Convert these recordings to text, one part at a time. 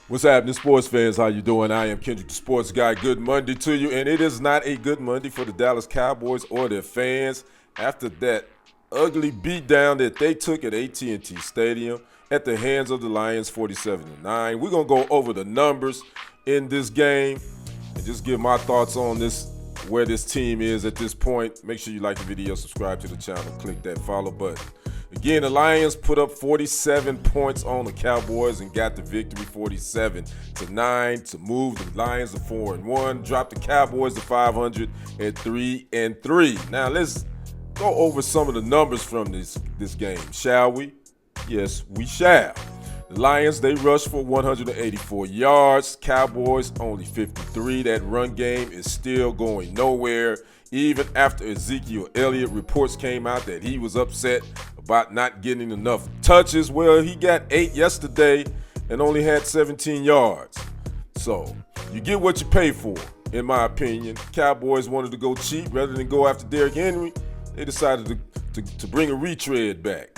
What's happening, sports fans? How you doing? I am Kendrick, the sports guy. Good Monday to you, and it is not a good Monday for the Dallas Cowboys or their fans after that ugly beatdown that they took at AT&T Stadium at the hands of the Lions, 47-9. We're gonna go over the numbers in this game and just give my thoughts on this, where this team is at this point. Make sure you like the video, subscribe to the channel, click that follow button. Again, the Lions put up 47 points on the Cowboys and got the victory, 47-9, to move the Lions to 4-1, drop the Cowboys to 500 at 3-3. Now let's go over some of the numbers from this game, shall we? Yes, we shall. The Lions, they rushed for 184 yards. Cowboys only 53. That run game is still going nowhere. Even after Ezekiel Elliott reports came out that he was upset about not getting enough touches. Well, he got 8 yesterday and only had 17 yards. So you get what you pay for, in my opinion. Cowboys wanted to go cheap rather than go after Derrick Henry. They decided to bring a retread back.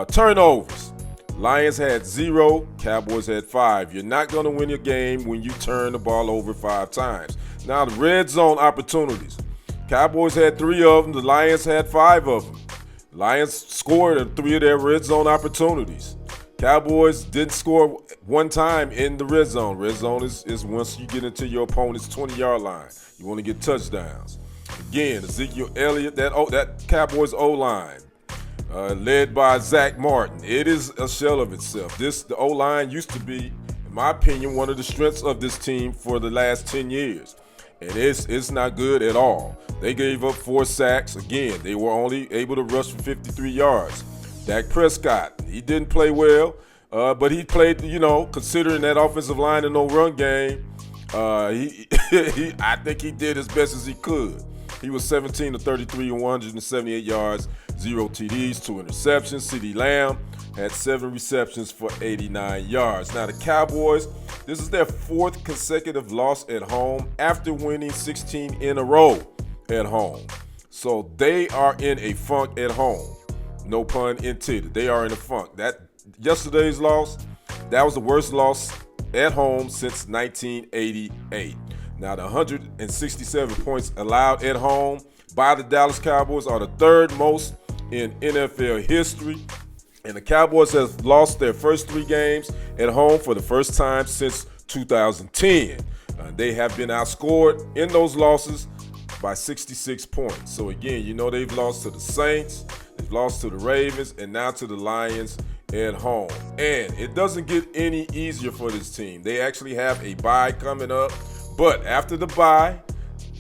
Turnovers. Lions had 0, Cowboys had 5. You're not going to win your game when you turn the ball over 5 times. Now, the red zone opportunities. Cowboys had 3 of them. The Lions had 5 of them. Lions scored in 3 of their red zone opportunities. Cowboys didn't score one time in the red zone. Red zone is once you get into your opponent's 20-yard line. You want to get touchdowns. Again, Ezekiel Elliott, that Cowboys O-line, led by Zach Martin. It is a shell of itself. The O-line used to be, in my opinion, one of the strengths of this team for the last 10 years. And it's not good at all. They gave up 4 sacks. Again, they were only able to rush for 53 yards. Dak Prescott, he didn't play well, but he played, considering that offensive line and no run game, I think he did as best as he could. He was 17 to 33 and 178 yards, 0 TDs, 2 interceptions. CeeDee Lamb had 7 receptions for 89 yards. Now the Cowboys, this is their 4th consecutive loss at home after winning 16 in a row at home. So they are in a funk at home. No pun intended. They are in a funk. That yesterday's loss, that was the worst loss at home since 1988. Now, the 167 points allowed at home by the Dallas Cowboys are the 3rd most in NFL history. And the Cowboys have lost their first 3 games at home for the first time since 2010. They have been outscored in those losses by 66 points. So, again, they've lost to the Saints, they've lost to the Ravens, and now to the Lions at home. And it doesn't get any easier for this team. They actually have a bye coming up. But after the bye,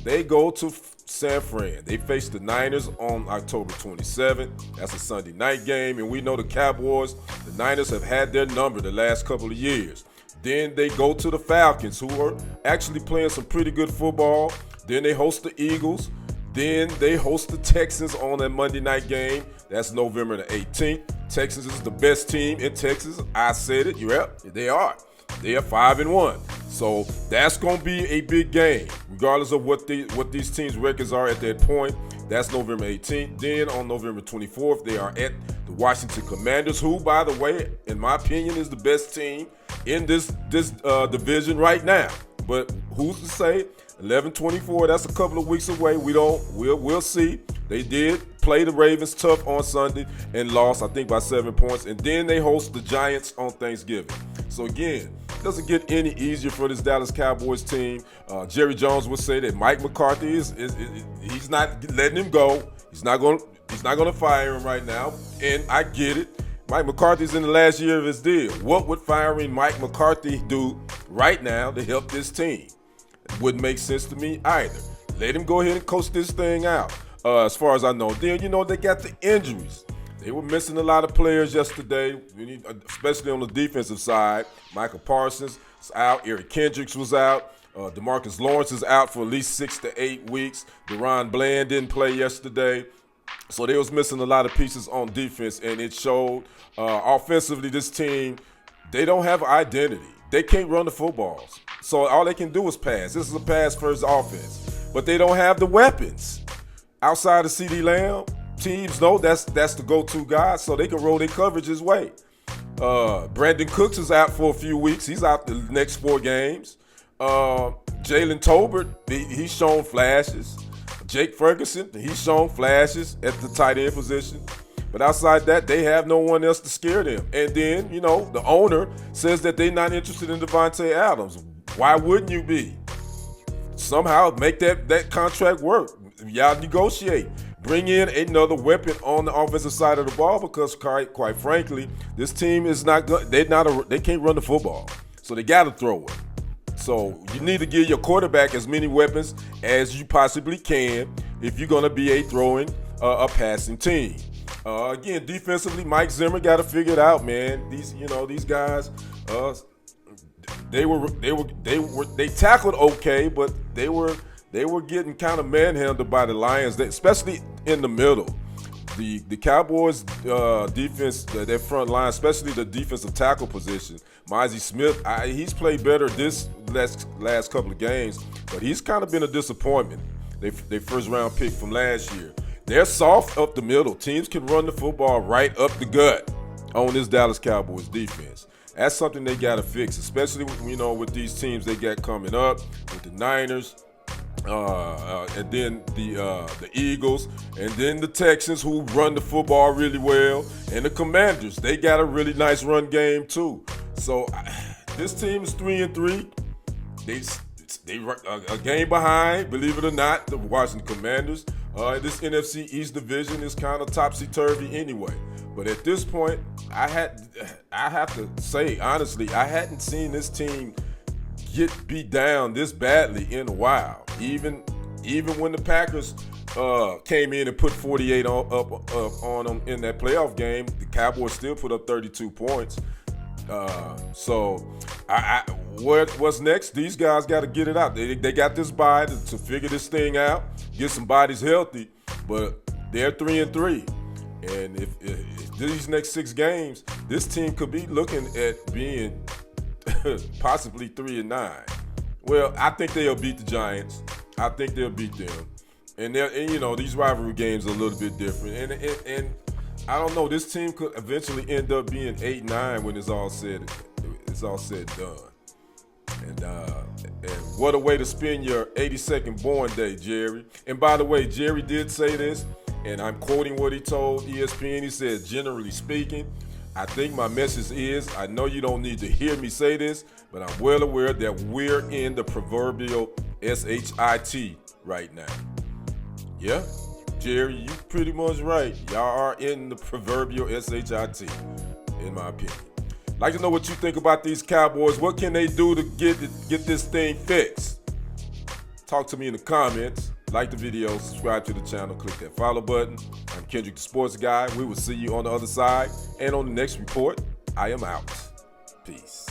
they go to San Fran. They face the Niners on October 27th. That's a Sunday night game, and we know the Cowboys, the Niners have had their number the last couple of years. Then they go to the Falcons, who are actually playing some pretty good football. Then they host the Eagles. Then they host the Texans on that Monday night game. That's November the 18th. Texans is the best team in Texas. I said it. Yep, they are. They are 5-1. So that's going to be a big game, regardless of what these teams' records are at that point. That's November 18th. Then on November 24th, they are at the Washington Commanders, who, by the way, in my opinion, is the best team in this division right now. But who's to say? 11-24, that's a couple of weeks away. We'll see. They did play the Ravens tough on Sunday and lost, I think, by 7 points. And then they host the Giants on Thanksgiving. So again, it doesn't get any easier for this Dallas Cowboys team. Jerry Jones would say that Mike McCarthy he's not letting him go. He's not going to fire him right now, and I get it. Mike McCarthy's in the last year of his deal. What would firing Mike McCarthy do right now to help this team? It wouldn't make sense to me either. Let him go ahead and coach this thing out. As far as I know, then they got the injuries. They were missing a lot of players yesterday, especially on the defensive side. Michael Parsons is out. Eric Kendricks was out. DeMarcus Lawrence is out for at least 6 to 8 weeks. Deron Bland didn't play yesterday. So they was missing a lot of pieces on defense, and it showed. Offensively, this team, they don't have identity. They can't run the footballs. So all they can do is pass. This is a pass-first offense. But they don't have the weapons. Outside of CeeDee Lamb, teams know that's the go-to guy, so they can roll their coverage his way. Brandon Cooks is out for a few weeks. He's out the next 4 games. Jalen Tolbert, he's shown flashes. Jake Ferguson, he's shown flashes at the tight end position. But outside that, they have no one else to scare them. And then, you know, the owner says that they're not interested in Devontae Adams. Why wouldn't you be? Somehow make that contract work. Y'all negotiate. Bring in another weapon on the offensive side of the ball because, quite frankly, this team is not good. They can't run the football, so they got to throw it. So you need to give your quarterback as many weapons as you possibly can if you're going to be a passing team. Again, defensively, Mike Zimmer got to figure it out, man. These guys, they tackled okay, but they were getting kind of manhandled by the Lions, especially in the middle. The Cowboys defense, their front line, especially the defensive tackle position, Mizey Smith, he's played better this last couple of games, but he's kind of been a disappointment. They first round pick from last year. They're soft up the middle. Teams can run the football right up the gut on this Dallas Cowboys defense. That's something they got to fix, especially with these teams they got coming up with the Niners. And then the Eagles, and then the Texans, who run the football really well, and the Commanders. They got a really nice run game too. So this team is 3-3. They a game behind, believe it or not, the Washington Commanders. This NFC East division is kind of topsy-turvy anyway. But at this point, I have to say honestly, I hadn't seen this team get beat down this badly in a while. Even when the Packers came in and put 48 up on them in that playoff game, the Cowboys still put up 32 points. So what's next? These guys got to get it out. They got this bye to figure this thing out, get some bodies healthy. But they're 3-3, and if these next 6 games, this team could be looking at being possibly 3-9. Well, I think they'll beat the Giants. I think they'll beat them. And these rivalry games are a little bit different. And I don't know, this team could eventually end up being 8-9 when it's all said and done. And what a way to spend your 82nd born day, Jerry. And by the way, Jerry did say this, and I'm quoting what he told ESPN. He said, generally speaking, I think my message is, I know you don't need to hear me say this, but I'm well aware that we're in the proverbial SHIT right now. Yeah, Jerry, you pretty much right. Y'all are in the proverbial SHIT, in my opinion. I'd like to know what you think about these Cowboys. What can they do to get this thing fixed? Talk to me in the comments. Like the video, subscribe to the channel, click that follow button. I'm Kendrick the Sports Guy. We will see you on the other side. And on the next report, I am out. Peace.